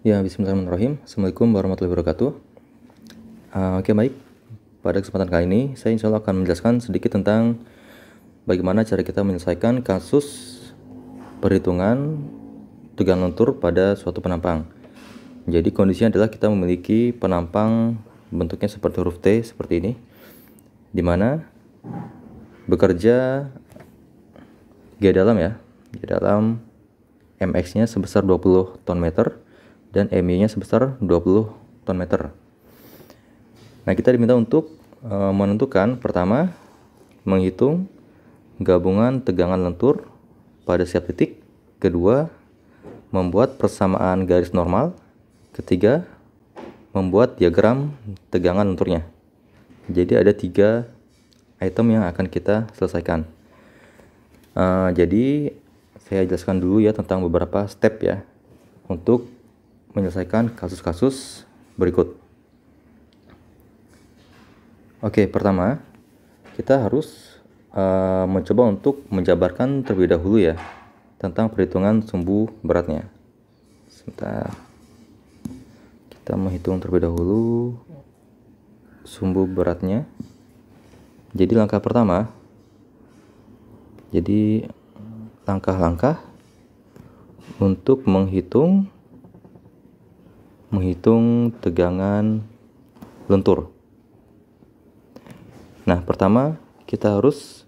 Ya, bismillahirrahmanirrahim. Assalamualaikum warahmatullahi wabarakatuh. Oke, baik. Pada kesempatan kali ini, saya insya Allah akan menjelaskan sedikit tentang bagaimana cara kita menyelesaikan kasus perhitungan tegangan lentur pada suatu penampang. Jadi kondisinya adalah kita memiliki penampang bentuknya seperti huruf T seperti ini, di mana bekerja G dalam mx-nya sebesar 20 ton meter dan my-nya sebesar 20 ton meter. Nah, kita diminta untuk menentukan, pertama, menghitung gabungan tegangan lentur pada setiap titik. Kedua, membuat persamaan garis normal. Ketiga, membuat diagram tegangan lenturnya. Jadi ada 3 item yang akan kita selesaikan. Jadi saya jelaskan dulu ya tentang beberapa step ya untuk menyelesaikan kasus-kasus berikut. Oke, pertama kita harus mencoba untuk menjabarkan terlebih dahulu ya tentang perhitungan sumbu beratnya. Sebentar, kita menghitung terlebih dahulu sumbu beratnya. Jadi langkah pertama, jadi langkah-langkah untuk menghitung tegangan lentur. Nah, pertama kita harus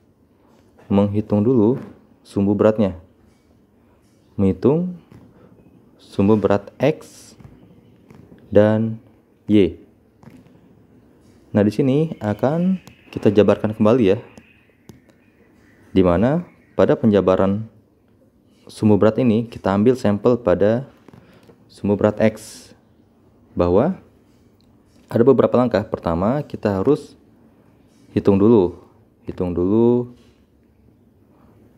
menghitung dulu sumbu beratnya. Menghitung sumbu berat X dan Y. Nah, di sini akan kita jabarkan kembali ya. Di mana pada penjabaran sumbu berat ini kita ambil sampel pada sumbu berat X, bahwa ada beberapa langkah. Pertama, kita harus hitung dulu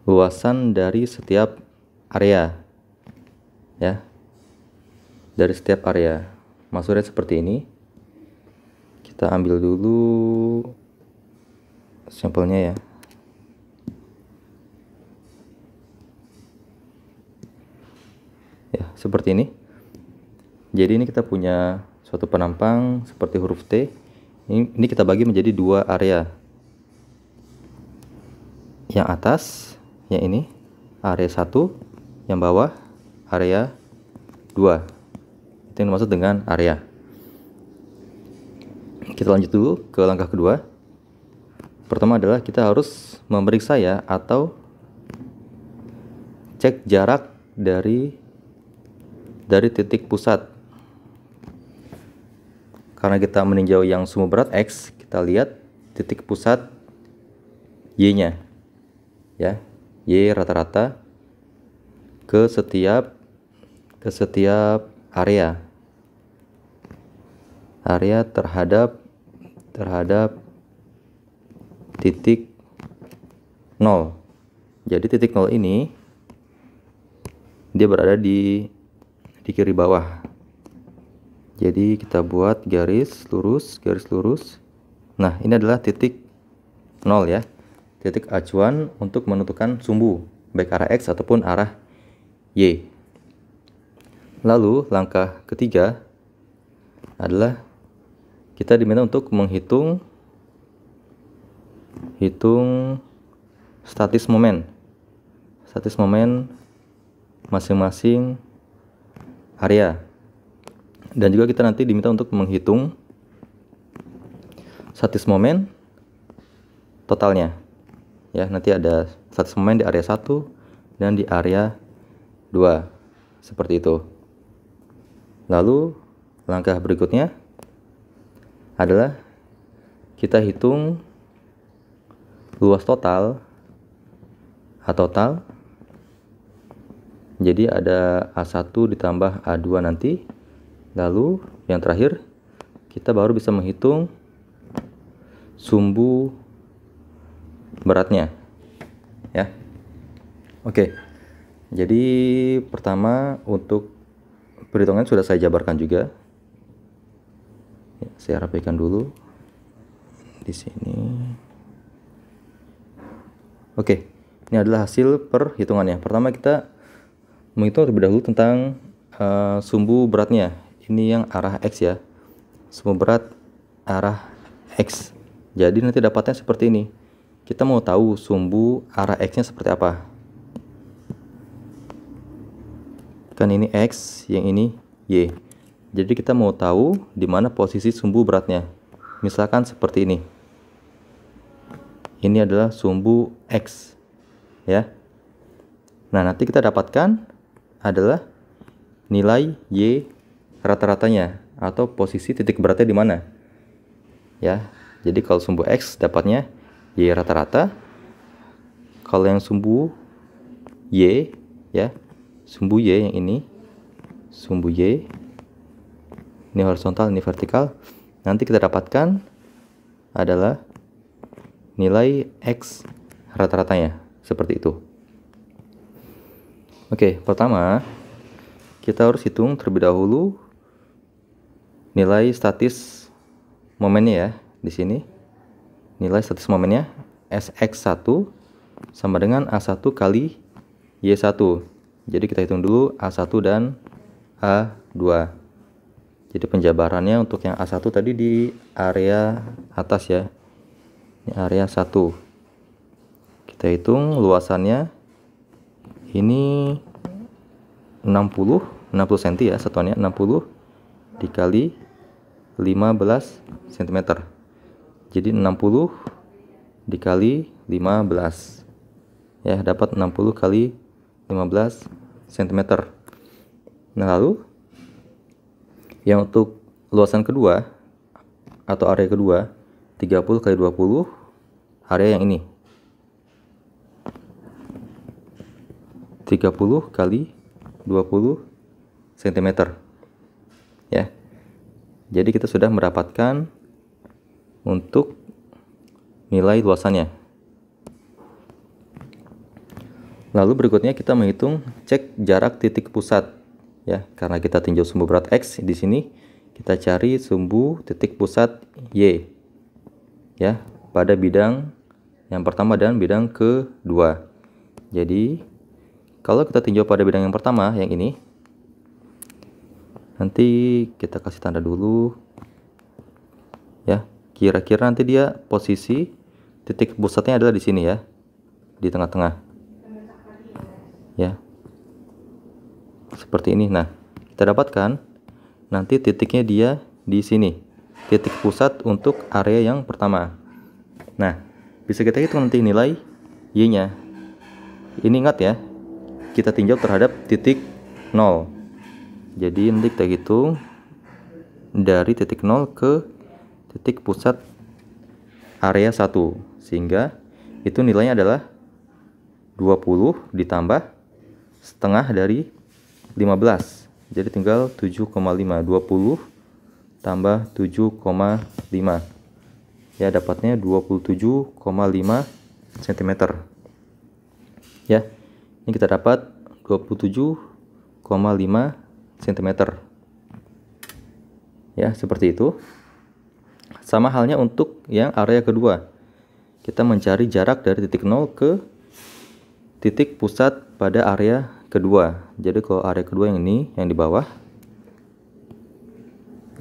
luasan dari setiap area ya, dari setiap area. Maksudnya seperti ini. Kita ambil dulu sampelnya ya. Ya, seperti ini. Jadi ini kita punya suatu penampang seperti huruf T. Ini kita bagi menjadi 2 area. Yang atas, yang ini, area 1. Yang bawah, area 2. Itu yang dimaksud dengan area. Kita lanjut dulu ke langkah kedua. Pertama adalah kita harus memeriksa ya, atau cek jarak dari titik pusat. Karena kita meninjau yang sumbu berat X, kita lihat titik pusat Y-nya ya. Y rata-rata ke setiap area terhadap titik 0. Jadi titik 0 ini dia berada di kiri bawah. Jadi kita buat garis lurus. Nah, ini adalah titik 0 ya. Titik acuan untuk menentukan sumbu, baik arah X ataupun arah Y. Lalu langkah ketiga adalah kita diminta untuk menghitung statis momen masing-masing area. Dan juga kita nanti diminta untuk menghitung statis momen totalnya ya. Nanti ada statis momen di area 1 dan di area 2 seperti itu. Lalu langkah berikutnya adalah kita hitung luas total Jadi ada A1 ditambah A2 nanti. Lalu yang terakhir kita baru bisa menghitung sumbu beratnya ya. Oke. Jadi pertama untuk perhitungan sudah saya jabarkan juga. Ya, saya rapikan dulu di sini. Oke. Ini adalah hasil perhitungannya. Pertama kita menghitung terlebih dahulu tentang sumbu beratnya. Ini yang arah X ya, sumbu berat arah X. Jadi nanti dapatnya seperti ini. Kita mau tahu sumbu arah X nya seperti apa. Kan ini X, yang ini Y. Jadi kita mau tahu di mana posisi sumbu beratnya. Misalkan seperti ini. Ini adalah sumbu X ya. Nah, nanti kita dapatkan adalah nilai Y rata-ratanya atau posisi titik beratnya di mana. Ya. Jadi kalau sumbu X dapatnya Y rata-rata. Kalau yang sumbu Y ya, sumbu Y yang ini, sumbu Y ini horizontal, ini vertikal. Nanti kita dapatkan adalah nilai X rata-ratanya seperti itu. Oke, pertama kita harus hitung terlebih dahulu nilai statis momennya ya. Di sini nilai statis momennya Sx1 sama dengan A1 kali Y1. Jadi kita hitung dulu A1 dan A2. Jadi penjabarannya untuk yang A1 tadi di area atas ya. Ini area 1. Kita hitung luasannya ini 60 cm ya, satuannya 60 dikali 15 cm. Jadi 60 dikali 15 ya, dapat 60 kali 15 cm. Nah, lalu yang untuk luasan kedua atau area kedua 30 kali 20 area yang ini 30 kali 20 cm ya. Jadi kita sudah mendapatkan untuk nilai luasannya. Lalu berikutnya kita menghitung cek jarak titik pusat ya, karena kita tinjau sumbu berat X di sini, kita cari sumbu titik pusat Y ya pada bidang yang pertama dan bidang kedua. Jadi kalau kita tinjau pada bidang yang pertama yang ini, nanti kita kasih tanda dulu ya. Kira-kira nanti dia posisi titik pusatnya adalah di sini ya, di tengah-tengah ya, seperti ini. Nah, kita dapatkan nanti titiknya dia di sini, titik pusat untuk area yang pertama. Nah, bisa kita hitung nanti nilai Y-nya. Ini ingat ya, kita tinjau terhadap titik 0. Jadi nanti kita hitung dari titik 0 ke titik pusat area 1, sehingga itu nilainya adalah 20 ditambah setengah dari 15. Jadi tinggal 7,5. 20 tambah 7,5 ya, dapatnya 27,5 cm ya. Ini kita dapat 27,5 cm ya, seperti itu. Sama halnya untuk yang area kedua, kita mencari jarak dari titik 0 ke titik pusat pada area kedua. Jadi kalau area kedua yang ini, yang di bawah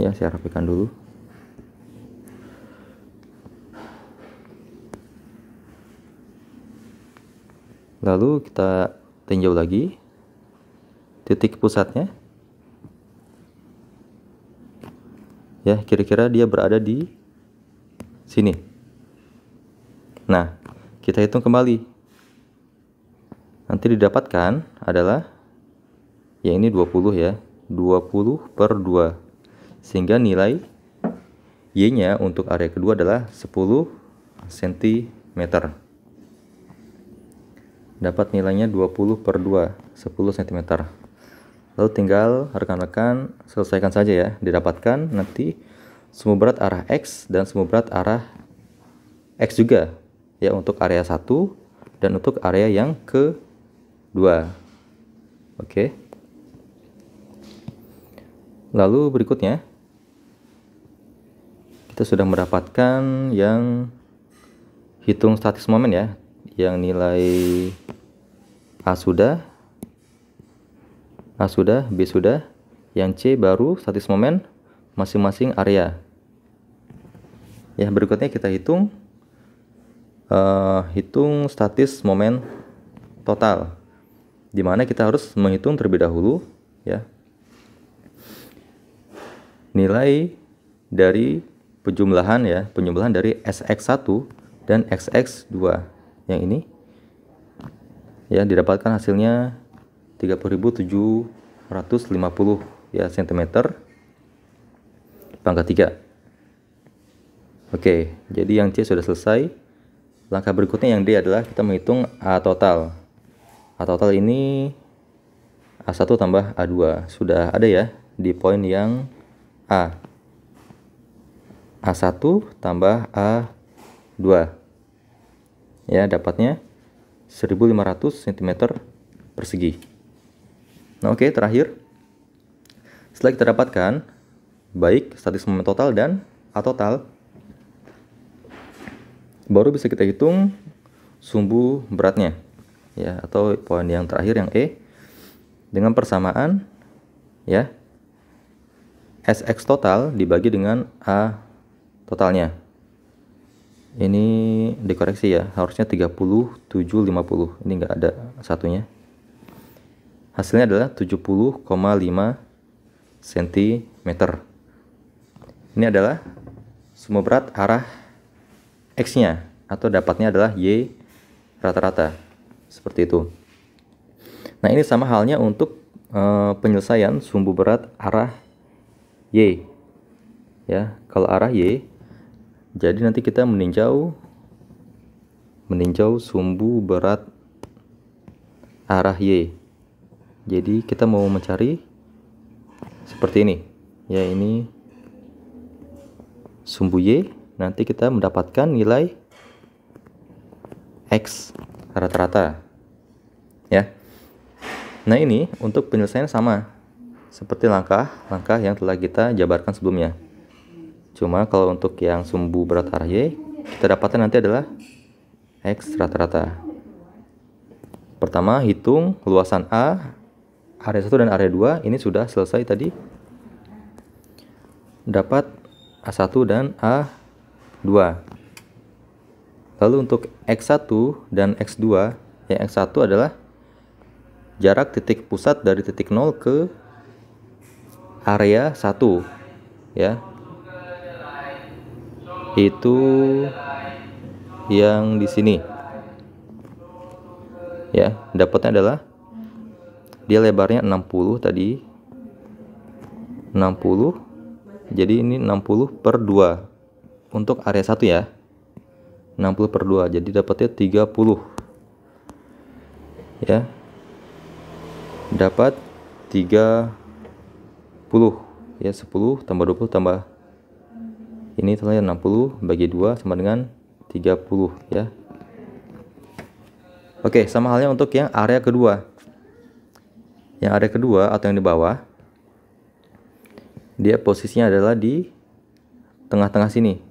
ya, saya rapikan dulu. Lalu kita tinjau lagi titik pusatnya ya, kira-kira dia berada di sini. Nah, kita hitung kembali. Nanti didapatkan adalah ya ini 20 ya, 20 per 2, sehingga nilai Y-nya untuk area kedua adalah 10 cm. Dapat nilainya 20 per 2, 10 cm. Lalu tinggal rekan-rekan selesaikan saja ya. Didapatkan nanti sumbu berat arah X dan sumbu berat arah X juga ya, untuk area 1 dan untuk area yang kedua. Oke. Lalu berikutnya kita sudah mendapatkan yang hitung statis momen ya, yang nilai A sudah. A sudah, B sudah. Yang C baru statis momen masing-masing area. Ya, berikutnya kita hitung statis momen total, dimana kita harus menghitung terlebih dahulu ya nilai dari penjumlahan dari SX1 dan XX2 yang ini ya, didapatkan hasilnya 30.750 ya cm pangkat 3. Oke, jadi yang C sudah selesai. Langkah berikutnya yang D adalah kita menghitung A total. A total ini A1 tambah A2 sudah ada ya di poin yang A. A1 tambah A2 ya, dapatnya 1500 cm persegi. Nah, oke, terakhir setelah kita dapatkan baik statis momen total dan A total, baru bisa kita hitung sumbu beratnya ya, atau poin yang terakhir yang E, dengan persamaan ya SX total dibagi dengan A totalnya. Ini dikoreksi ya, harusnya 30.750, ini enggak ada satunya. Hasilnya adalah 70,5 cm. Ini adalah sumbu berat arah X-nya, atau dapatnya adalah Y rata-rata. Seperti itu. Nah, ini sama halnya untuk penyelesaian sumbu berat arah Y. Ya, kalau arah Y, jadi nanti kita meninjau sumbu berat arah Y. Jadi kita mau mencari seperti ini. Ya, ini sumbu Y. Nanti kita mendapatkan nilai X rata-rata ya. Nah, ini untuk penyelesaian sama seperti langkah-langkah yang telah kita jabarkan sebelumnya. Cuma kalau untuk yang sumbu berat arah Y, kita dapatkan nanti adalah X rata-rata. Pertama, hitung luasan A, area 1 dan area 2. Ini sudah selesai tadi. Dapat A1 dan A2. Lalu untuk X1 dan X2, yang X1 adalah jarak titik pusat dari titik 0 ke area 1 ya. Itu yang di sini. Ya, dapatnya adalah dia lebarnya 60 tadi. 60. Jadi ini 60 per 2 untuk area 1 ya. 60 per 2, jadi dapatnya 30 ya, dapat 30 ya, 10 tambah 20 tambah ini totalnya 60 bagi 2 sama dengan 30 ya. Oke, sama halnya untuk yang area kedua. Yang area kedua atau yang di bawah, dia posisinya adalah di tengah-tengah sini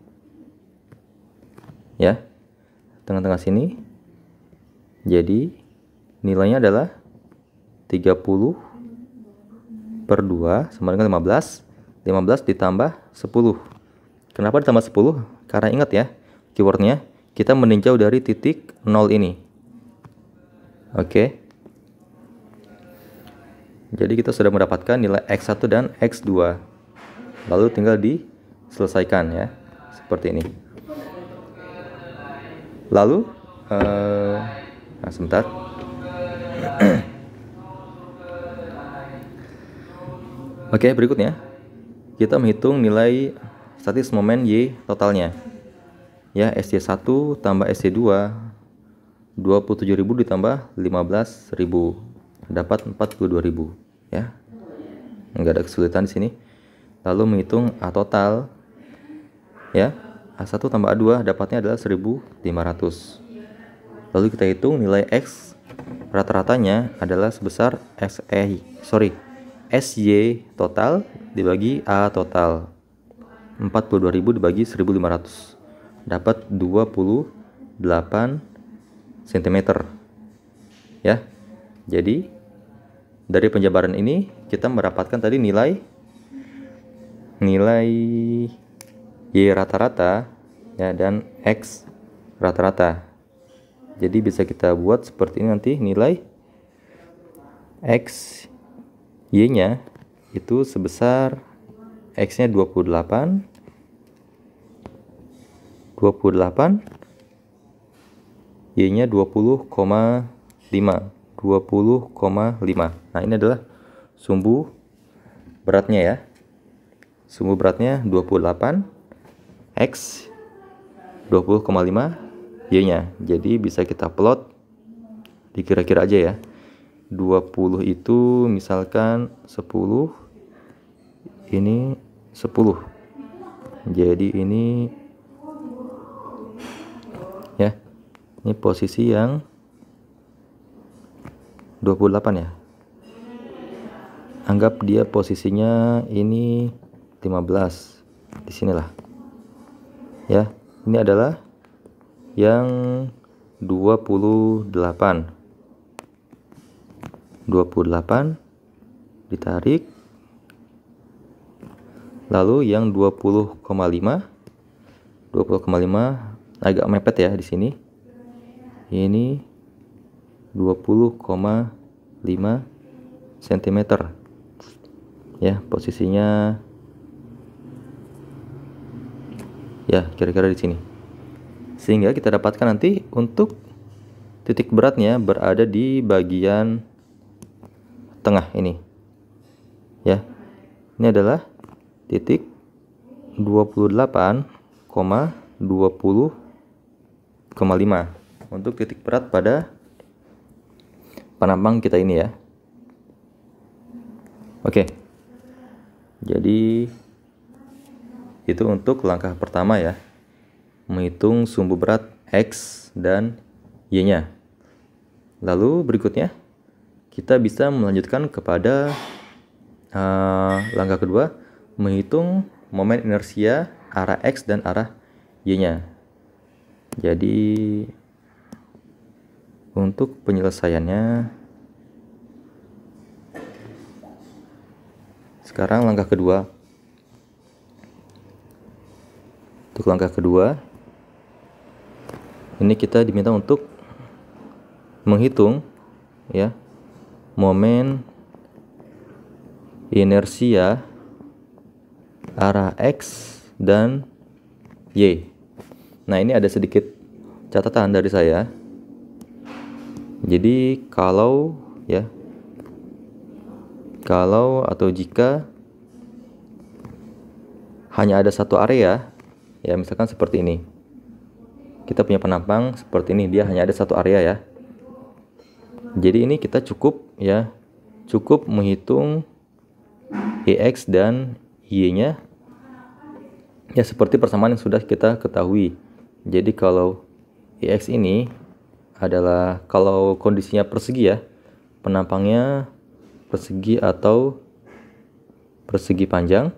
ya, tengah-tengah sini. Jadi nilainya adalah 30 per 2 sama dengan 15. 15 ditambah 10. Kenapa ditambah 10? Karena ingat ya, keywordnya kita meninjau dari titik 0 ini. Oke. Jadi kita sudah mendapatkan nilai X1 dan X2. Lalu tinggal diselesaikan ya, seperti ini. Lalu nah sebentar. Oke, berikutnya kita menghitung nilai statis momen Y totalnya ya. SY1 tambah SY2 27.000 ditambah 15.000 dapat 42.000 ya, enggak ada kesulitan di sini. Lalu menghitung A total ya, A1 tambah A2 dapatnya adalah 1.500. Lalu kita hitung nilai X rata-ratanya adalah sebesar SY total dibagi A total. 42.000 dibagi 1.500 dapat 28 cm ya. Jadi dari penjabaran ini kita mendapatkan tadi nilai Y rata-rata ya dan X rata-rata. Jadi bisa kita buat seperti ini nanti, nilai X Y-nya itu sebesar X-nya 28, Y-nya 20,5. Nah, ini adalah sumbu beratnya ya. Sumbu beratnya 28, X 20,5, Y-nya. Jadi bisa kita plot, dikira-kira aja ya. 20 itu misalkan 10, ini 10. Jadi ini ya, ini posisi yang 28 ya. Anggap dia posisinya ini 15. Di sinilah. Ya, ini adalah yang 28 ditarik, lalu yang 20,5 agak mepet ya di sini. Ini 20,5 cm ya, posisinya ya kira-kira di sini. Sehingga kita dapatkan nanti untuk titik beratnya berada di bagian tengah ini ya. Ini adalah titik 28,20,5 untuk titik berat pada penampang kita ini ya. Oke, jadi itu untuk langkah pertama ya, menghitung sumbu berat X dan Y-nya. Lalu berikutnya kita bisa melanjutkan kepada langkah kedua, menghitung momen inersia arah X dan arah Y-nya. Jadi untuk penyelesaiannya, sekarang langkah kedua. Untuk langkah kedua, ini kita diminta untuk menghitung ya momen inersia arah X dan Y. Nah, ini ada sedikit catatan dari saya. Jadi kalau atau jika hanya ada satu area ya, misalkan seperti ini, kita punya penampang seperti ini, dia hanya ada satu area ya. Jadi ini kita cukup menghitung EX dan Y-nya ya seperti persamaan yang sudah kita ketahui. Jadi kalau EX ini adalah, kalau kondisinya persegi ya, penampangnya persegi atau persegi panjang,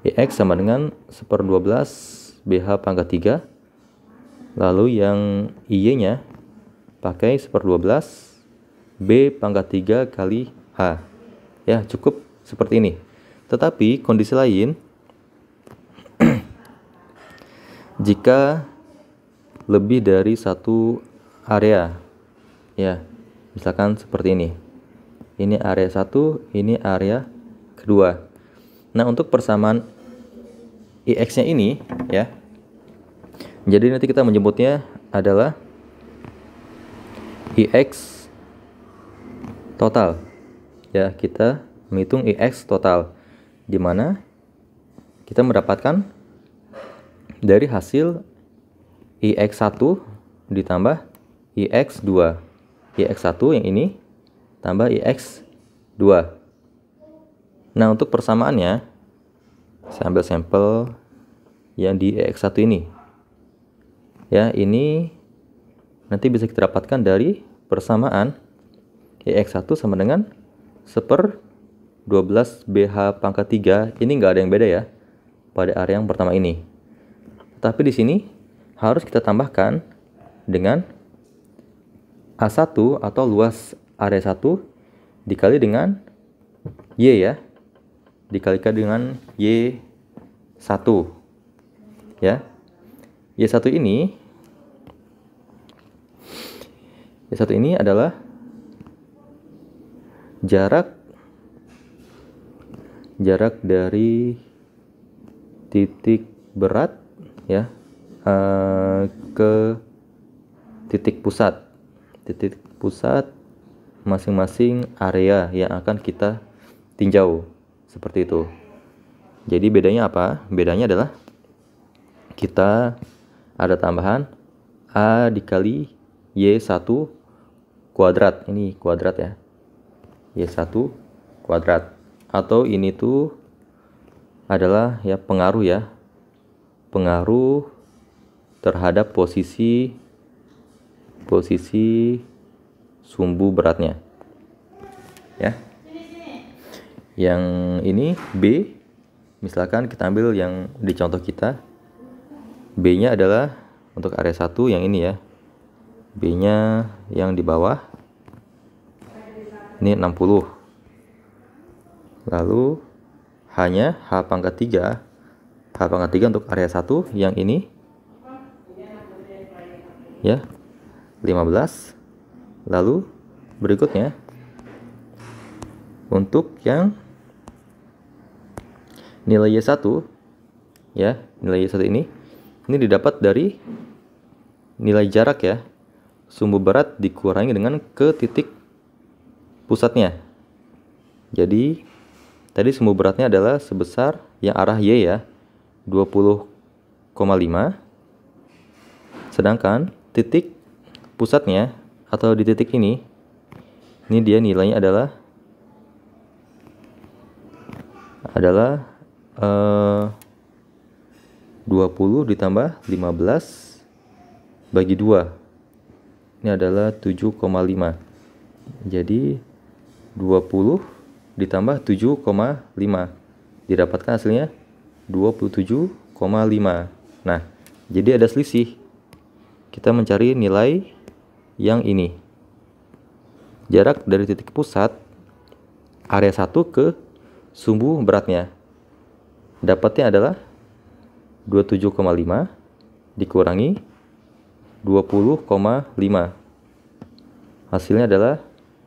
EX sama dengan 1/12 BH pangkat 3. Lalu yang Y-nya pakai 1/12 B pangkat 3 kali H. Ya, cukup seperti ini. Tetapi kondisi lain, jika lebih dari satu area ya, misalkan seperti ini. Ini area 1, ini area kedua. Nah, untuk persamaan IX-nya ini ya, jadi nanti kita menyebutnya adalah IX total ya. Kita menghitung IX total, di mana kita mendapatkan dari hasil IX1 ditambah IX2. IX1 yang ini tambah IX2. Nah, untuk persamaannya saya ambil sampel yang di IX1 ini. Ya, ini nanti bisa kita dapatkan dari persamaan IX1 sama dengan 1/12 BH pangkat 3. Ini nggak ada yang beda ya pada area yang pertama ini. Tapi di sini harus kita tambahkan dengan A1 atau luas area 1 dikali dengan Y ya. Dikalikan dengan Y1 ya. Y1 ini adalah jarak dari titik berat ya ke titik pusat masing-masing area yang akan kita tinjau, seperti itu. Jadi bedanya apa? Bedanya adalah kita ada tambahan A dikali Y1 kuadrat. Ini kuadrat ya. Y1 kuadrat. Atau ini tuh adalah ya pengaruh terhadap posisi sumbu beratnya ya. Yang ini B, misalkan kita ambil yang di contoh kita, B nya adalah untuk area 1 yang ini ya, B nya yang di bawah ini 60, lalu hanya H pangkat 3 untuk area 1 yang ini ya 15. Lalu berikutnya untuk yang nilai Y1 ya, nilai Y1 ini didapat dari nilai jarak ya, sumbu berat dikurangi dengan ke titik pusatnya. Jadi tadi sumbu beratnya adalah sebesar yang arah Y ya, 20,5, sedangkan titik pusatnya atau di titik ini dia nilainya adalah 20 ditambah 15 bagi 2. Ini adalah 7,5. Jadi 20 ditambah 7,5 didapatkan hasilnya 27,5. Nah, jadi ada selisih. Kita mencari nilai yang ini. Jarak dari titik pusat area 1 ke sumbu beratnya. Dapatnya adalah 27,5 dikurangi 20,5. Hasilnya adalah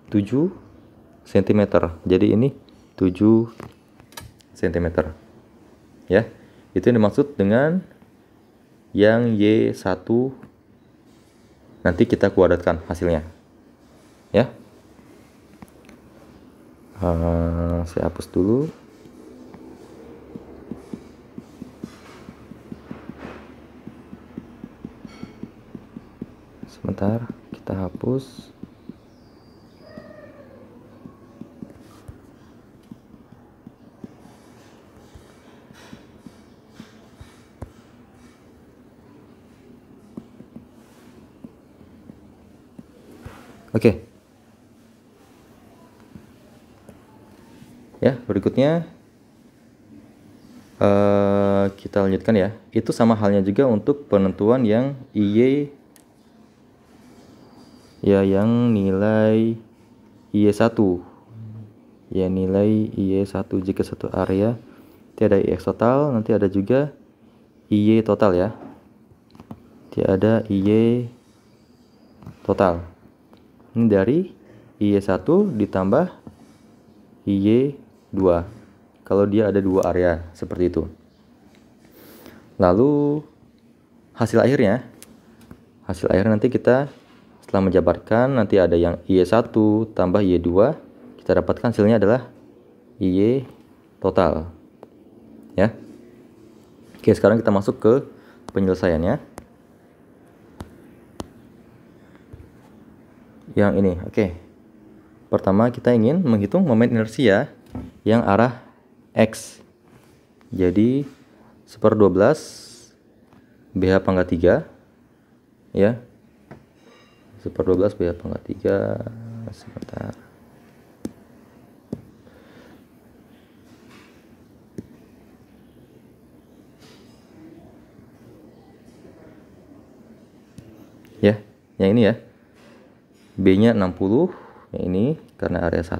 7 cm. Jadi ini 7 cm. Ya. Itu yang dimaksud dengan yang Y1 nanti kita kuadratkan hasilnya. Ya. Saya hapus dulu. Sebentar, kita hapus. Oke. Ya, berikutnya kita lanjutkan ya. Itu sama halnya juga untuk penentuan yang IY ya, yang nilai IY1 ya, nilai IY1 jika satu area nanti ada IX total, nanti ada juga IY total ya, nanti ada IY total. Ini dari IY1 ditambah IY2 kalau dia ada dua area seperti itu. Lalu hasil akhirnya nanti kita setelah menjabarkan nanti ada yang IY1 tambah IY2, kita dapatkan hasilnya adalah IY total ya. Oke, sekarang kita masuk ke penyelesaiannya yang ini. Oke, pertama kita ingin menghitung momen inersia yang arah X. Jadi 1/12 BH pangkat 3 ya, 1/12 BH pangkat 3. Sebentar. Ya, yang ini ya. B nya 60, Yang ini karena area 1,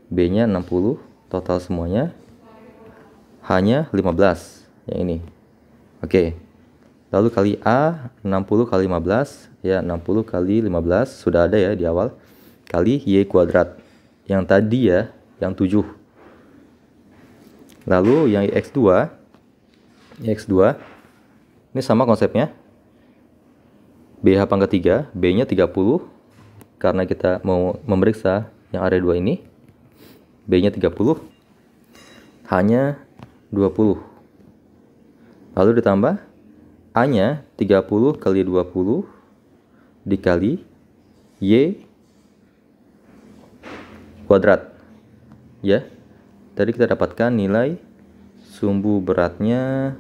B-nya 60, total semuanya hanya 15. Yang ini. Oke. Lalu kali A, 60 kali 15, ya 60 kali 15 sudah ada ya di awal, kali Y kuadrat. Yang tadi ya, yang 7. Lalu yang X2 ini sama konsepnya. BH pangkat 3, B-nya 30, karena kita mau memeriksa yang area 2 ini. B-nya 30, hanya 20. Lalu ditambah A-nya 30 kali 20 dikali Y kuadrat. Ya. Tadi kita dapatkan nilai sumbu beratnya,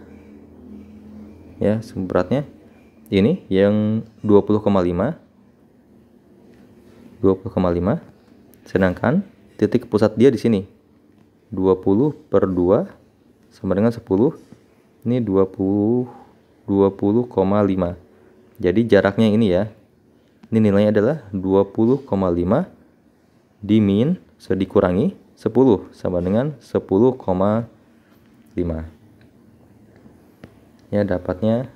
ya, sumbu beratnya ini yang 20,5. Sedangkan titik pusat dia di sini 20 per 2 sama dengan 10. Ini 20,5. Jadi jaraknya ini ya. Ini nilainya adalah 20,5 dikurangi 10 sama dengan 10,5. Ya, dapatnya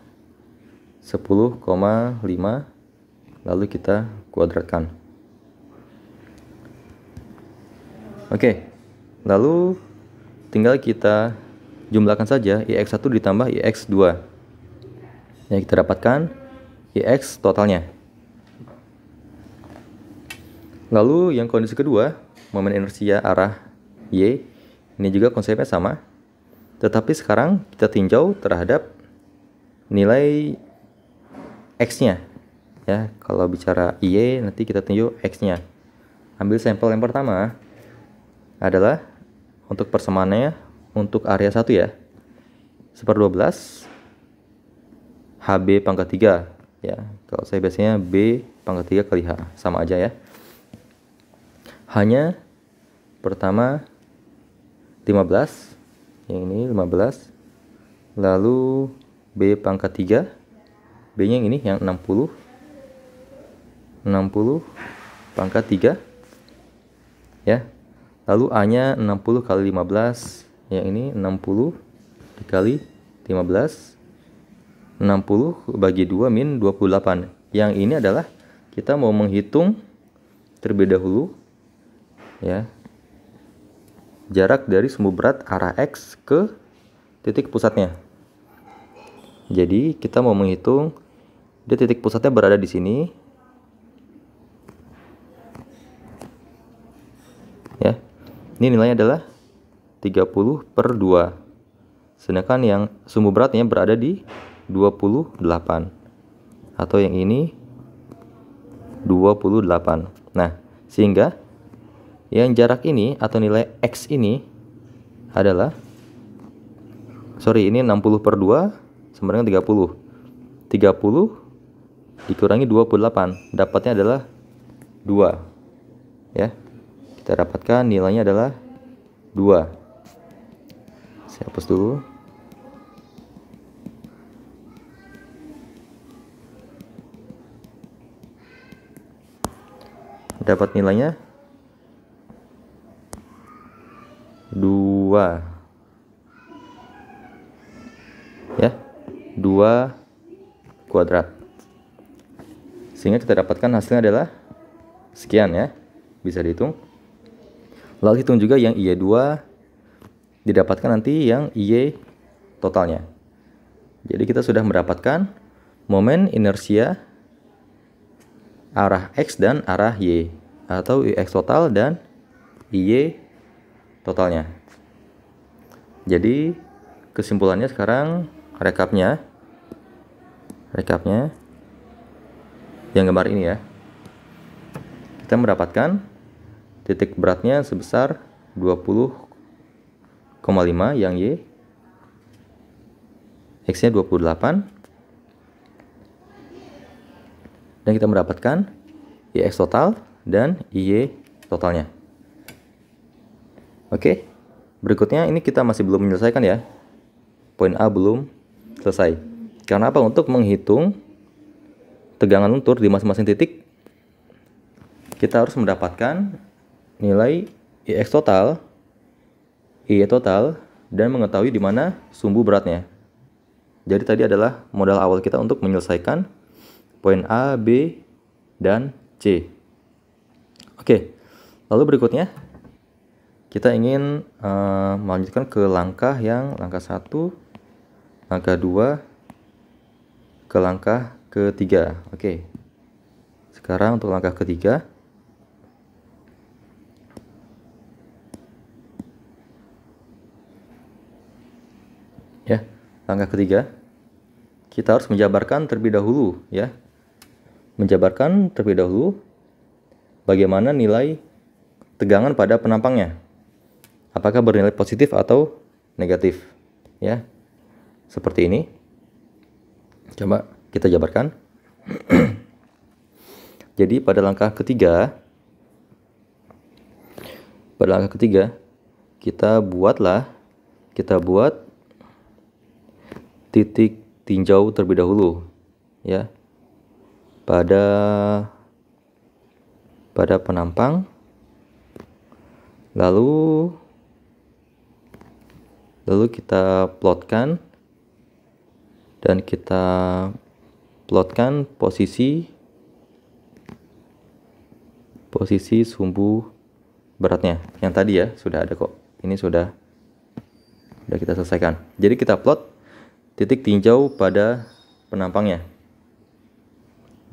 10,5, lalu kita kuadratkan. Oke. Lalu tinggal kita jumlahkan saja IX1 ditambah IX2. Ya, kita dapatkan IX totalnya. Lalu yang kondisi kedua, momen inersia arah Y. Ini juga konsepnya sama. Tetapi sekarang kita tinjau terhadap nilai X-nya. Ya, kalau bicara Y nanti kita tinjau X-nya. Ambil sampel yang pertama adalah untuk persamaannya untuk area 1 ya. 1/12 HB pangkat 3 ya. Kalau saya biasanya B pangkat 3 kali H, sama aja ya. Hanya pertama 15, yang ini 15. Lalu B pangkat 3, B-nya yang ini yang 60 pangkat 3 ya. Lalu A-nya 60 kali 15, yang ini 60 dikali 15, 60 bagi 2 min 28. Yang ini adalah kita mau menghitung terlebih dahulu ya, jarak dari sumbu berat arah X ke titik pusatnya. Jadi kita mau menghitung dia titik pusatnya berada di sini ya. Ini nilainya adalah 30 per 2. Sedangkan yang sumbu beratnya berada di 28. Atau yang ini 28. Nah, sehingga yang jarak ini atau nilai X ini adalah, ini 60 per 2 sama dengan 30. 30 dikurangi 28. Dapatnya adalah 2. Ya. Kita dapatkan nilainya adalah 2. Saya hapus dulu. Dapat nilainya 2. Ya, 2 kuadrat. Sehingga kita dapatkan hasilnya adalah sekian ya. Bisa dihitung. Lalu hitung juga yang IY2, didapatkan nanti yang IY totalnya. Jadi kita sudah mendapatkan momen inersia arah X dan arah Y, atau IX total dan IY totalnya. Jadi kesimpulannya sekarang rekapnya yang gambar ini ya. Kita mendapatkan titik beratnya sebesar 20,5 yang Y, X-nya 28, dan kita mendapatkan IX total dan IY totalnya. Oke, berikutnya ini kita masih belum menyelesaikan ya. Poin A belum selesai. Karena apa? Untuk menghitung tegangan luntur di masing-masing titik, kita harus mendapatkan nilai IX total, IY total, dan mengetahui di mana sumbu beratnya. Jadi tadi adalah modal awal kita untuk menyelesaikan poin A, B, dan C. Oke, lalu berikutnya kita ingin melanjutkan ke langkah 1, langkah 2, ke langkah ketiga. Oke, sekarang untuk langkah ketiga, ya, langkah ketiga kita harus menjabarkan terlebih dahulu, ya. Menjabarkan terlebih dahulu bagaimana nilai tegangan pada penampangnya. Apakah bernilai positif atau negatif, ya. Seperti ini. Coba kita jabarkan. Jadi pada langkah ketiga kita buat titik tinjau terlebih dahulu, ya, pada penampang, lalu kita plotkan posisi sumbu beratnya yang tadi, ya, sudah ada kok. Ini sudah kita selesaikan. Jadi kita plot titik tinjau pada penampangnya,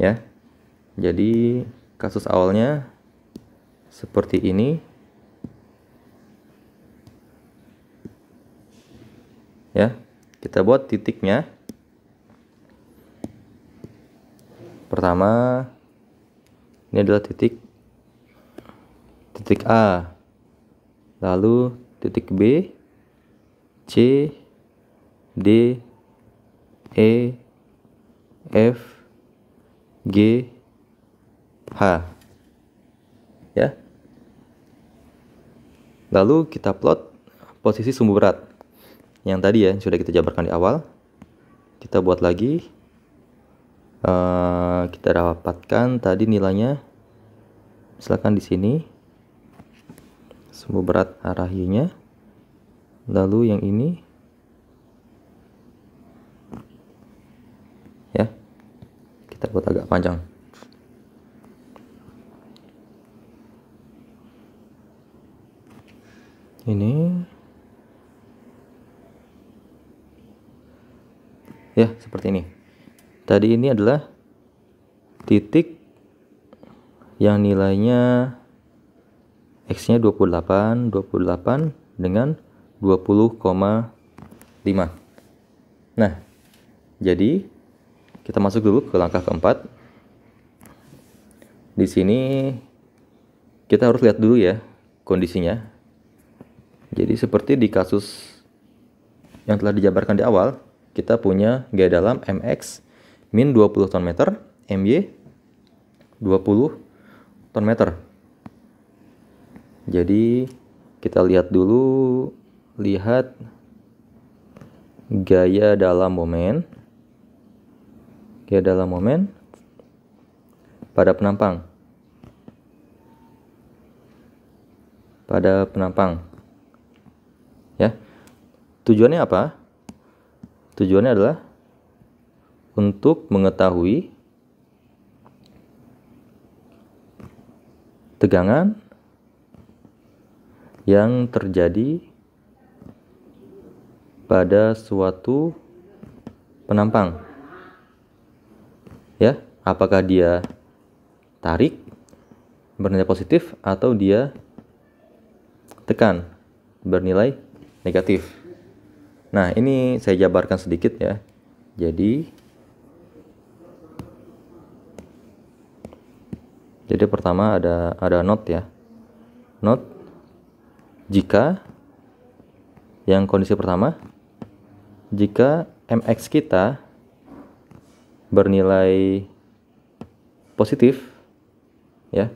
ya. Jadi kasus awalnya seperti ini, ya. Kita buat titiknya. Pertama, ini adalah titik A, lalu titik B, C, D, E, F, G, H, ya. Lalu kita plot posisi sumbu berat yang tadi, ya, sudah kita jabarkan di awal. Kita buat lagi, kita dapatkan tadi nilainya, misalkan di sini sumbu berat arah Y-nya, lalu yang ini, ya, kita buat agak panjang. Ini, ya, seperti ini. Tadi ini adalah titik yang nilainya X-nya 28 dengan 20,5. Nah, jadi kita masuk dulu ke langkah keempat. Di sini kita harus lihat dulu, ya, kondisinya. Jadi seperti di kasus yang telah dijabarkan di awal, kita punya gaya dalam MX min 20 ton meter, MY 20 ton meter. Jadi kita lihat gaya dalam momen pada penampang, ya. Tujuannya apa? Tujuannya adalah untuk mengetahui tegangan yang terjadi pada suatu penampang, ya. Apakah dia tarik bernilai positif atau dia tekan bernilai negatif. Nah, ini saya jabarkan sedikit, ya. Jadi pertama ada note, ya. Note, jika yang kondisi pertama, jika MX kita bernilai positif, ya.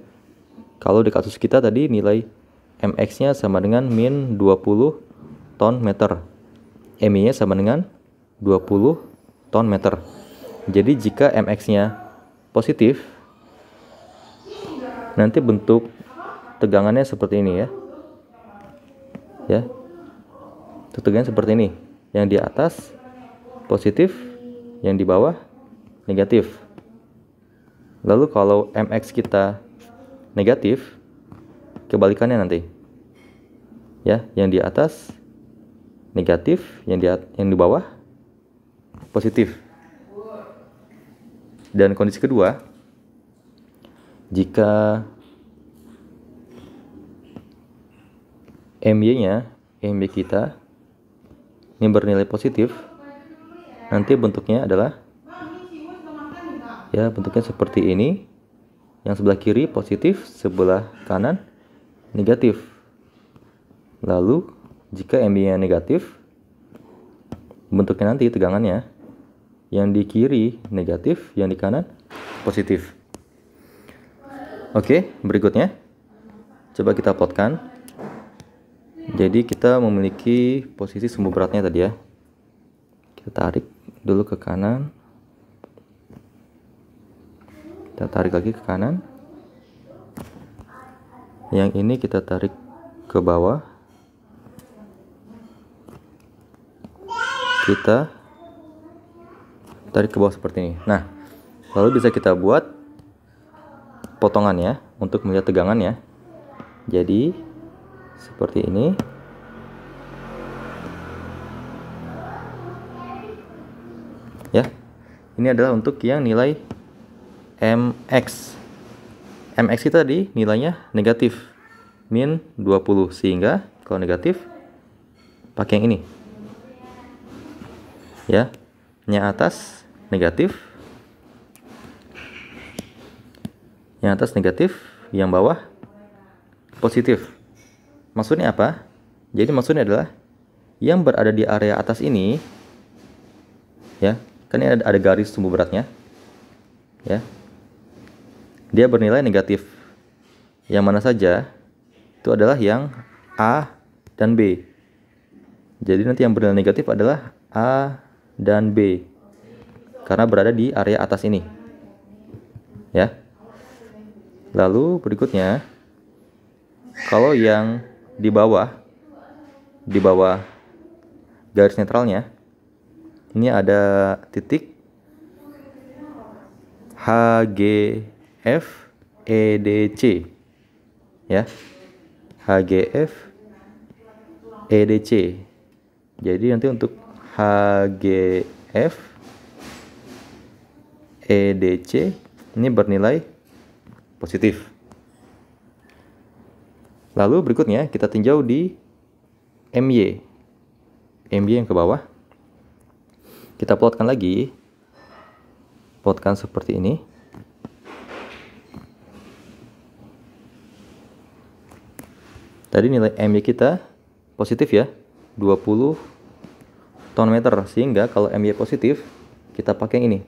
Kalau di kasus kita tadi nilai MX-nya sama dengan min 20 ton meter, MY-nya sama dengan 20 ton meter. Jadi jika MX-nya positif, nanti bentuk tegangannya seperti ini ya. Ya. Tegangannya seperti ini. Yang di atas positif, yang di bawah negatif. Lalu kalau MX kita negatif, kebalikannya nanti. Ya, yang di atas negatif, yang di bawah positif. Dan kondisi kedua, jika MY kita ini bernilai positif, nanti bentuknya adalah ya, bentuknya seperti ini. Yang sebelah kiri positif, sebelah kanan negatif. Lalu jika MY-nya negatif, bentuknya nanti tegangannya yang di kiri negatif, yang di kanan positif. Oke, berikutnya coba kita plotkan. Jadi kita memiliki posisi sumbu beratnya tadi ya. Kita tarik dulu ke kanan. Kita tarik lagi ke kanan. Yang ini kita tarik ke bawah. Kita tarik ke bawah seperti ini. Nah, lalu bisa kita buat potongannya untuk melihat tegangannya. Jadi seperti ini. Ya. Ini adalah untuk yang nilai MX. MX kita tadi nilainya negatif, min 20, sehingga kalau negatif pakai yang ini. Ya. Yang atas negatif. Yang atas negatif, yang bawah positif. Maksudnya apa? Jadi maksudnya adalah yang berada di area atas ini, ya, kan ini ada garis sumbu beratnya, ya, dia bernilai negatif. Yang mana saja? Itu adalah yang A dan B. Jadi nanti yang bernilai negatif adalah A dan B, karena berada di area atas ini, ya. Lalu berikutnya, kalau yang di bawah garis netralnya, ini ada titik HGF EDC, ya, HGF EDC. Jadi nanti untuk HGF EDC ini bernilai positif. Lalu berikutnya kita tinjau di MY. MY yang ke bawah. Kita plotkan lagi. Plotkan seperti ini. Tadi nilai MY kita positif ya, 20 ton meter. Sehingga kalau MY positif, kita pakai yang ini.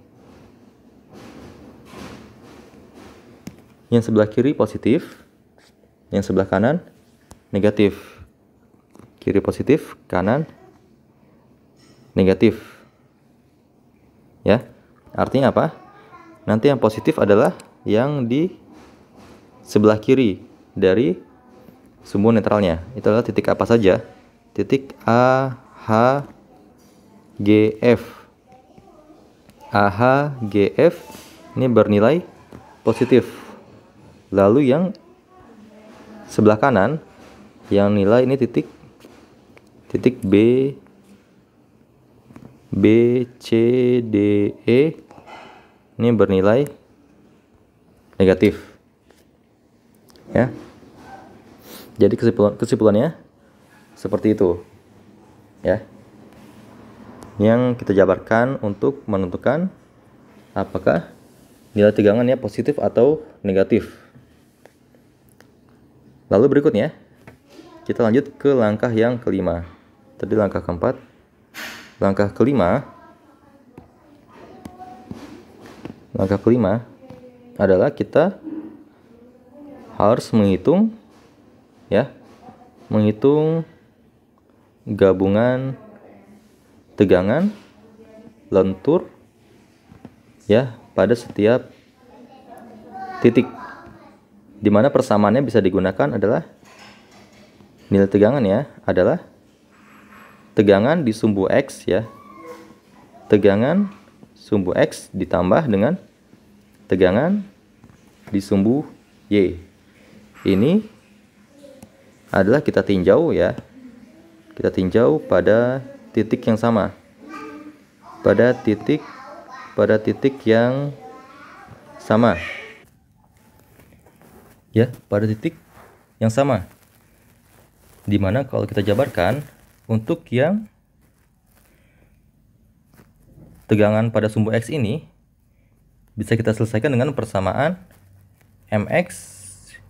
Yang sebelah kiri positif, yang sebelah kanan negatif. Kiri positif, kanan negatif. Ya, artinya apa? Nanti yang positif adalah yang di sebelah kiri dari sumbu netralnya. Itu adalah titik apa saja? Titik A, H, G, F. A, H, G, F ini bernilai positif. Lalu yang sebelah kanan yang nilai ini titik B, B, C, D, E ini bernilai negatif, ya. Jadi kesimpulannya seperti itu, ya, yang kita jabarkan untuk menentukan apakah nilai tegangannya positif atau negatif. Lalu berikutnya kita lanjut ke langkah yang kelima. Tadi langkah keempat. Langkah kelima adalah kita harus menghitung, ya, menghitung gabungan tegangan lentur, ya, pada setiap titik. Dimana persamaannya bisa digunakan adalah nilai tegangan ya, adalah tegangan di sumbu X ya. Tegangan sumbu X ditambah dengan tegangan di sumbu Y. Ini adalah kita tinjau ya. Kita tinjau pada titik yang sama. Pada titik yang sama. Ya, pada titik yang sama. Dimana kalau kita jabarkan untuk yang tegangan pada sumbu X ini bisa kita selesaikan dengan persamaan mx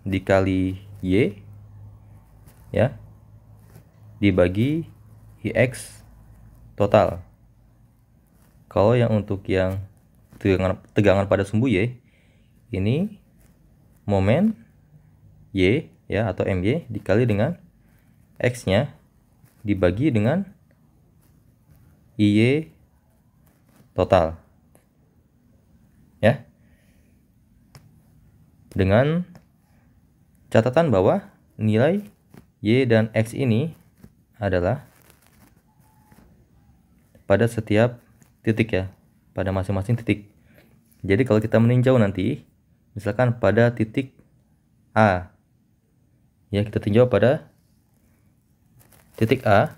dikali y ya dibagi ix total. Kalau yang untuk yang tegangan pada sumbu y ini momen y ya atau my dikali dengan x-nya dibagi dengan iy total ya, dengan catatan bahwa nilai y dan x ini adalah pada setiap titik ya, pada masing-masing titik. Jadi kalau kita meninjau nanti misalkan pada titik A ya, kita tinjau pada titik A,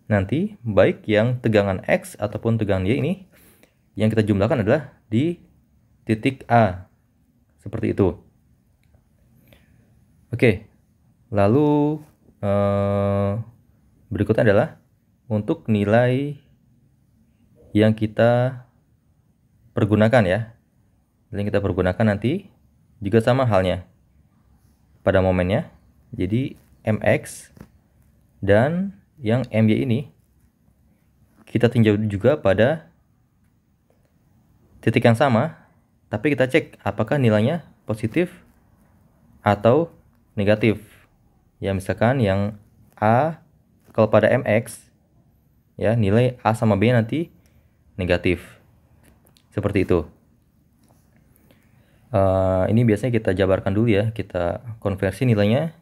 nanti baik yang tegangan X ataupun tegangan Y ini yang kita jumlahkan adalah di titik A. Seperti itu. Oke. Lalu berikutnya adalah untuk nilai yang kita pergunakan ya. Yang kita pergunakan nanti juga sama halnya pada momennya. Jadi mx dan yang my ini kita tinjau juga pada titik yang sama, tapi kita cek apakah nilainya positif atau negatif. Ya misalkan yang A kalau pada mx ya nilai A sama B nanti negatif. Seperti itu. Ini biasanya kita jabarkan dulu ya, kita konversi nilainya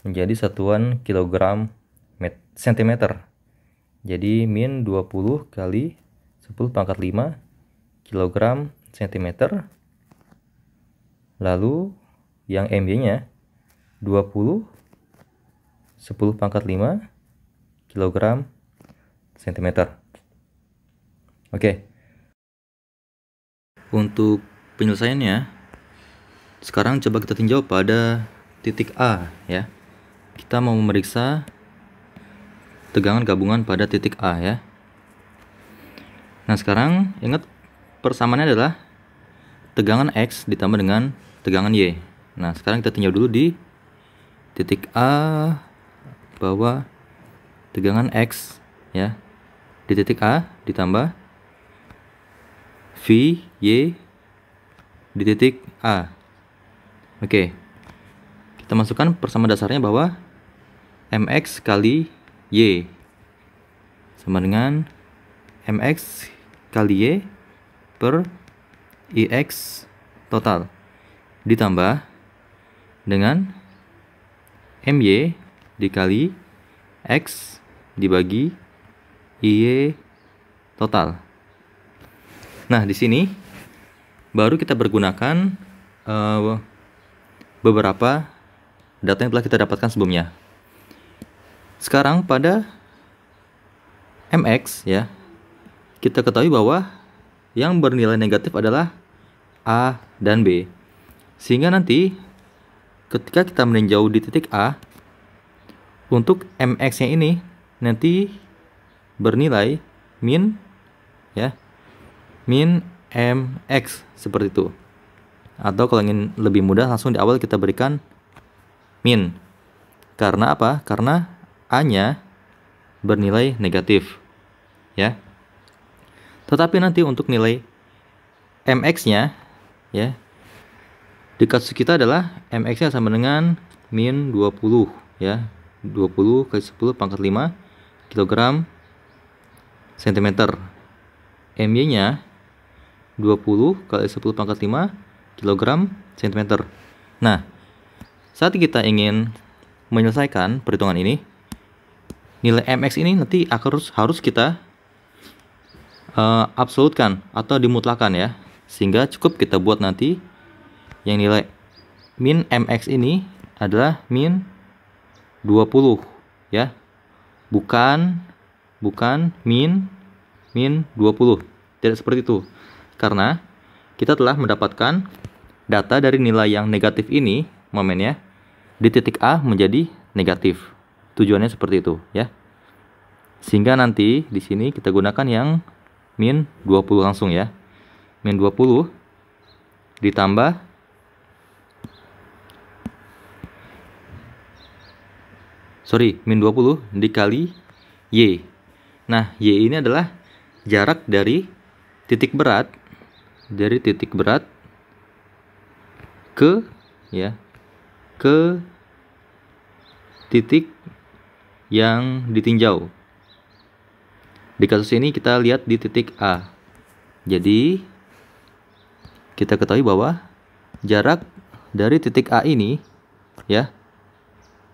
menjadi satuan kilogram cm. Jadi min 20 kali 10 pangkat 5 kilogram cm. Lalu yang my nya 20 10 pangkat 5 kilogram cm. Oke. Untuk penyelesaiannya sekarang coba kita tinjau pada titik A ya. Kita mau memeriksa tegangan gabungan pada titik A ya. Nah sekarang ingat persamaannya adalah tegangan X ditambah dengan tegangan Y. Nah sekarang kita tinjau dulu di titik A bahwa tegangan X ya di titik A ditambah V Y di titik A. Oke. Kita masukkan persamaan dasarnya bahwa mx kali y sama dengan mx kali y per ix total ditambah dengan my dikali x dibagi iy total. Nah, di sini baru kita pergunakan beberapa data yang telah kita dapatkan sebelumnya. Sekarang pada mx ya, kita ketahui bahwa yang bernilai negatif adalah A dan B. Sehingga nanti ketika kita meninjau di titik A, untuk mx-nya ini nanti bernilai min ya, min mx seperti itu. Atau kalau ingin lebih mudah langsung di awal kita berikan min. Karena apa? Karena A-nya bernilai negatif. Ya. Tetapi nanti untuk nilai mx-nya ya, di kasus kita adalah mx-nya sama dengan min 20 ya. 20 kali 10 pangkat 5 kilogram cm. My-nya 20 kali 10 pangkat 5 kilogram cm. Nah, saat kita ingin menyelesaikan perhitungan ini, nilai mx ini nanti harus kita absolutkan atau dimutlakan ya. Sehingga cukup kita buat nanti yang nilai min mx ini adalah min 20 ya. Bukan min 20. Tidak seperti itu. Karena kita telah mendapatkan data dari nilai yang negatif ini, momennya, di titik A menjadi negatif. Tujuannya seperti itu ya. Sehingga nanti di sini kita gunakan yang min 20 langsung ya. Min 20 ditambah min 20 dikali Y. Nah, Y ini adalah jarak dari titik berat ke titik yang ditinjau. Di kasus ini kita lihat di titik A. Jadi kita ketahui bahwa jarak dari titik A ini ya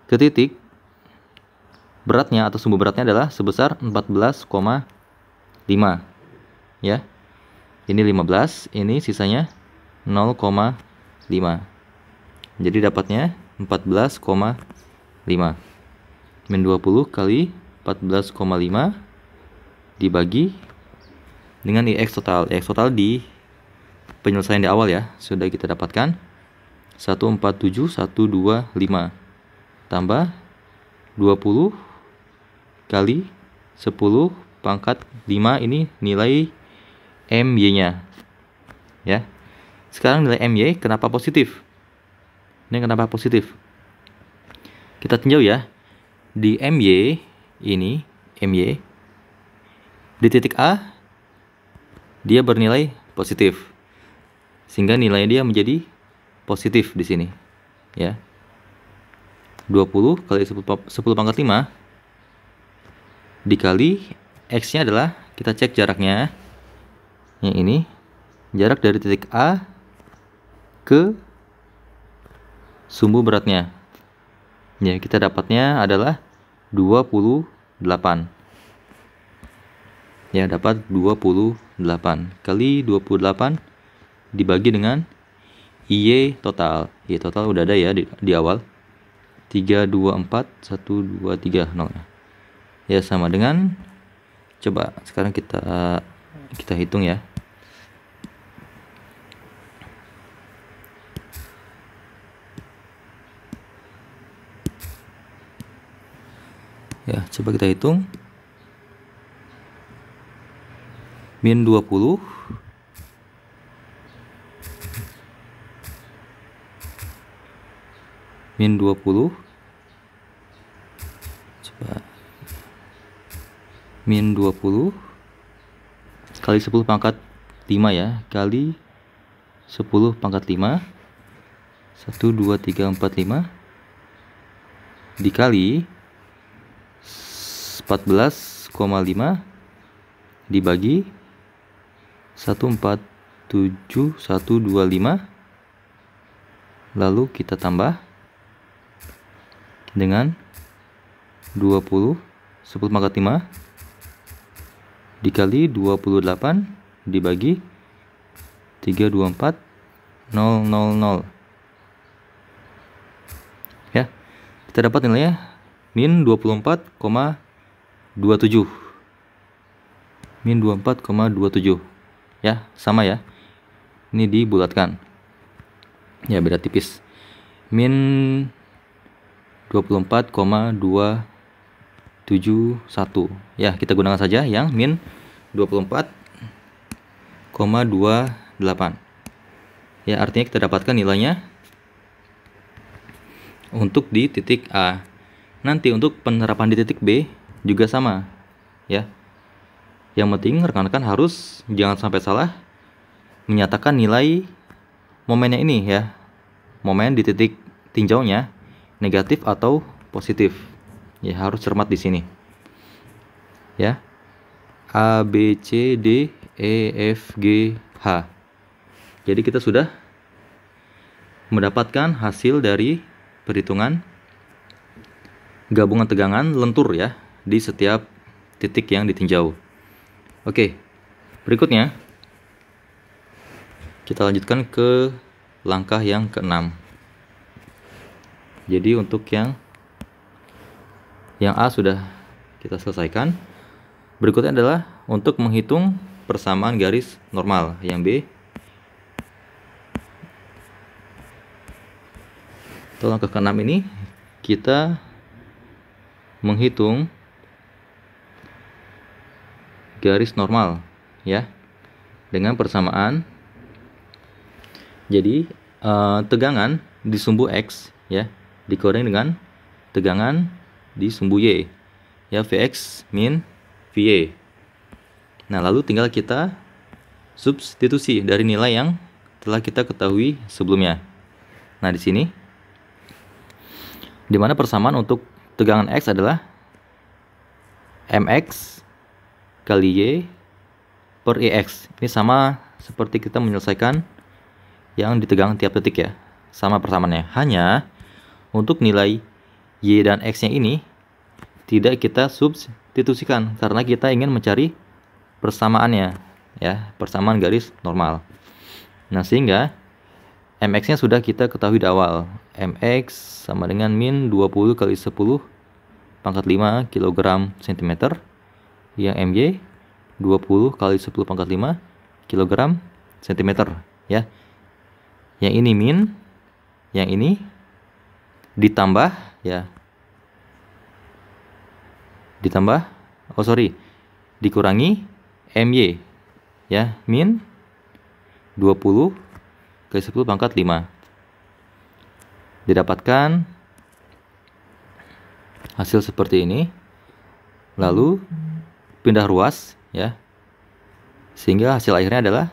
ke titik beratnya atau sumbu beratnya adalah sebesar 14,5 ya. Ini 15, ini sisanya 0,5. Jadi dapatnya 14,5. Min 20 kali 14,5 dibagi dengan IX total. IX total di penyelesaian di awal ya, sudah kita dapatkan 147.125 tambah 20 kali 10 pangkat 5, ini nilai MY-nya ya. Sekarang nilai MY kenapa positif? Ini kenapa positif? Kita tinjau ya. Di MY ini, MY di titik A dia bernilai positif. Sehingga nilai dia menjadi positif di sini ya. 20 kali 10 pangkat 5 dikali X-nya adalah, kita cek jaraknya. Yang ini jarak dari titik A ke sumbu beratnya. Ya, kita dapatnya adalah 28. Ya, dapat 28 kali 28 dibagi dengan IY total. IY total udah ada ya di awal. 324 123 0. Ya, sama dengan, coba sekarang kita hitung ya. Ya, coba kita hitung. Min 20 min 20 coba min 20 kali 10 pangkat 5 ya, kali 10 pangkat 5 1 2 3 4 5 dikali 14,5 dibagi 147.125, lalu kita tambah dengan 20 10 pangkat 5 dikali 28 dibagi 324.000 ya. Kita dapat nilainya min 24,27. Min 24,27 ya, sama ya. Ini dibulatkan. Ya, beda tipis. Min 24,271. Ya, kita gunakan saja yang min 24,28. Ya, artinya kita dapatkan nilainya untuk di titik A. Nanti untuk penerapan di titik B juga sama ya. Yang penting rekan-rekan harus jangan sampai salah menyatakan nilai momennya ini ya. Momen di titik tinjaunya negatif atau positif. Ya, harus cermat di sini. Ya. A, B, C, D, E, F, G, H. Jadi kita sudah mendapatkan hasil dari perhitungan gabungan tegangan lentur ya di setiap titik yang ditinjau. Oke, berikutnya kita lanjutkan ke langkah yang keenam. Jadi untuk yang A sudah kita selesaikan. Berikutnya adalah untuk menghitung persamaan garis normal. Yang B, atau langkah keenam ini kita menghitung garis normal ya dengan persamaan. Jadi tegangan di sumbu X ya dikurangi dengan tegangan di sumbu Y ya, Vx min VY. Nah, lalu tinggal kita substitusi dari nilai yang telah kita ketahui sebelumnya. Nah, di sini di mana persamaan untuk tegangan X adalah mx kali Y per EX. Ini sama seperti kita menyelesaikan yang ditegang tiap detik ya. Sama persamaannya. Hanya untuk nilai Y dan X-nya ini tidak kita substitusikan karena kita ingin mencari persamaannya ya, persamaan garis normal. Nah, sehingga mx-nya sudah kita ketahui di awal. Mx sama dengan min 20 kali 10 pangkat 5 kg cm. Yang my 20 kali 10 pangkat 5 kg cm ya. Yang ini min, yang ini ditambah ya. Dikurangi my ya, min 20 kali 10 pangkat 5. Didapatkan hasil seperti ini. Lalu pindah ruas ya. Sehingga hasil akhirnya adalah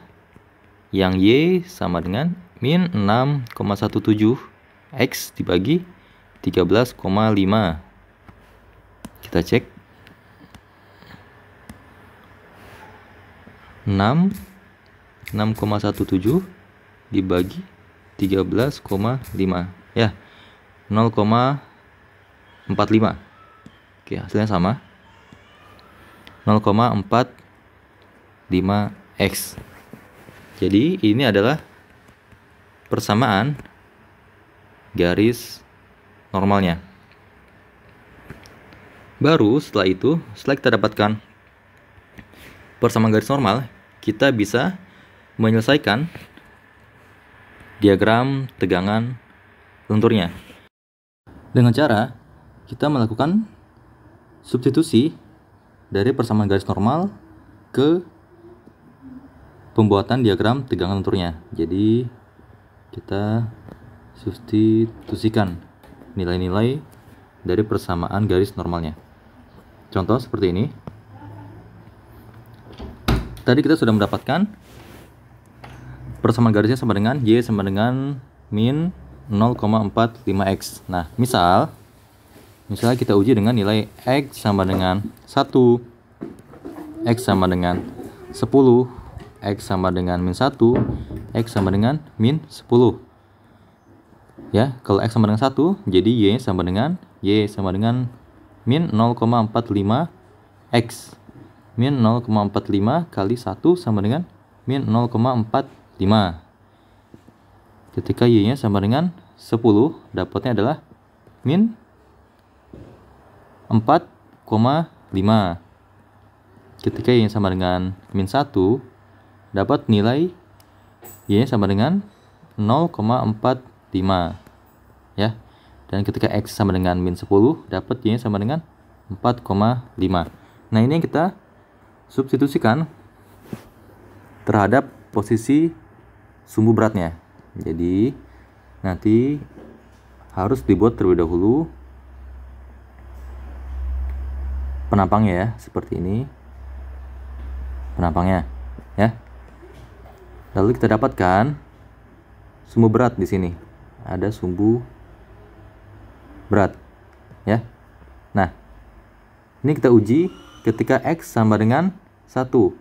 yang Y sama dengan min 6,17 X dibagi 13,5. Kita cek. 6,17 dibagi 13,5 ya, 0,45. Oke, hasilnya sama, 0,45x. Jadi ini adalah persamaan garis normalnya. Baru setelah itu, setelah kita dapatkan persamaan garis normal, kita bisa menyelesaikan diagram tegangan lenturnya dengan cara kita melakukan substitusi dari persamaan garis normal ke pembuatan diagram tegangan lenturnya. Jadi kita substitusikan nilai-nilai dari persamaan garis normalnya. Contoh seperti ini. Tadi kita sudah mendapatkan persamaan garisnya sama dengan Y sama dengan min 0,45x. Nah, misalnya kita uji dengan nilai X sama dengan 1, X sama dengan 10, X sama dengan min 1, X sama dengan min 10. Ya, kalau X sama dengan 1, jadi Y sama dengan min 0,45x. Min 0,45 kali 1 sama dengan min 0,45. Ketika Y-nya sama dengan 10, dapatnya adalah min 4,5. Ketika Y-nya sama dengan min 1, dapat nilai Y-nya sama dengan 0,45. Ya. Dan ketika X sama dengan min 10, dapat Y-nya sama dengan 4,5. Nah, ini yang kita substitusikan terhadap posisi sumbu beratnya. Jadi nanti harus dibuat terlebih dahulu penampangnya ya, seperti ini penampangnya ya. Lalu kita dapatkan sumbu berat di sini. Ada sumbu berat ya. Nah, ini kita uji ketika X sama dengan 1.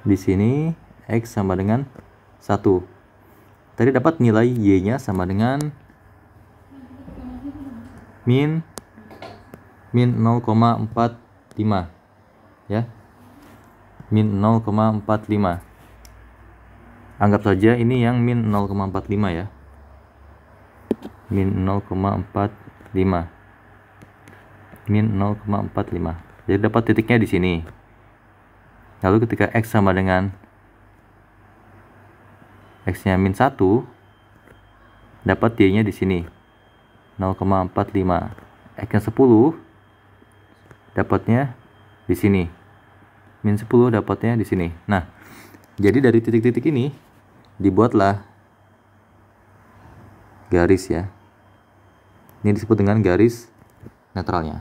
Di sini X sama dengan 1. Tadi dapat nilai Y-nya sama dengan min 0,45 ya. Min 0,45. Anggap saja ini yang min 0,45 ya. Min 0,45. Min 0,45. Jadi dapat titiknya di sini. Lalu ketika X sama dengan X-nya min 1, dapat Y-nya di sini 0,45. X-nya 10 dapatnya di sini. Min 10 dapatnya di sini. Nah, jadi dari titik-titik ini dibuatlah garis ya. Ini disebut dengan garis netralnya.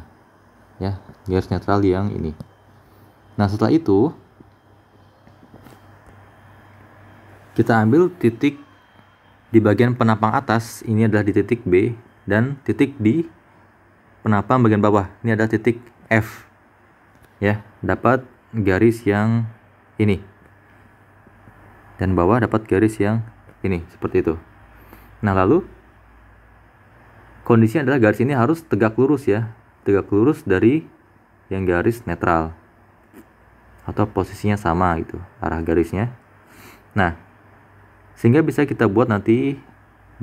Ya, garis netral yang ini. Nah, setelah itu kita ambil titik di bagian penampang atas, ini adalah di titik B, dan titik di penampang bagian bawah, ini adalah titik F. Ya, dapat garis yang ini. Dan bawah dapat garis yang ini, seperti itu. Nah, lalu kondisinya adalah garis ini harus tegak lurus ya. Tegak lurus dari yang garis netral. Atau posisinya sama gitu, arah garisnya. Nah, sehingga bisa kita buat nanti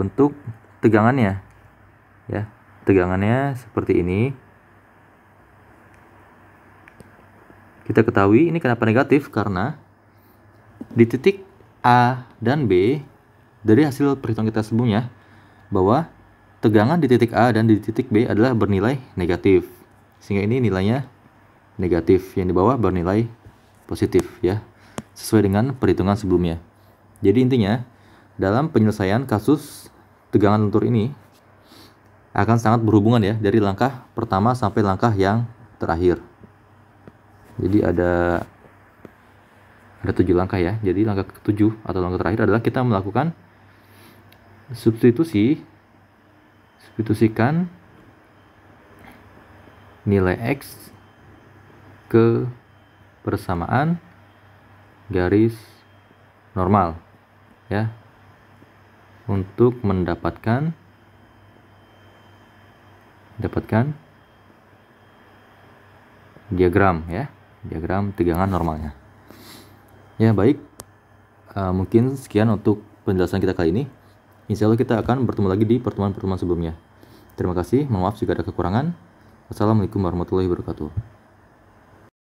bentuk tegangannya ya. Tegangannya seperti ini. Kita ketahui ini kenapa negatif, karena di titik A dan B dari hasil perhitungan kita sebelumnya bahwa tegangan di titik A dan di titik B adalah bernilai negatif, sehingga ini nilainya negatif, yang di bawah bernilai positif ya, sesuai dengan perhitungan sebelumnya. Jadi intinya dalam penyelesaian kasus tegangan lentur ini akan sangat berhubungan ya, dari langkah pertama sampai langkah yang terakhir. Jadi ada 7 langkah ya. Jadi langkah ke-7 atau langkah terakhir adalah kita melakukan substitusikan nilai X ke persamaan garis normal ya, untuk mendapatkan diagram ya, diagram tegangan normalnya. Ya baik, mungkin sekian untuk penjelasan kita kali ini. Insya Allah kita akan bertemu lagi di pertemuan-pertemuan sebelumnya. Terima kasih, mohon maaf jika ada kekurangan. Wassalamualaikum warahmatullahi wabarakatuh.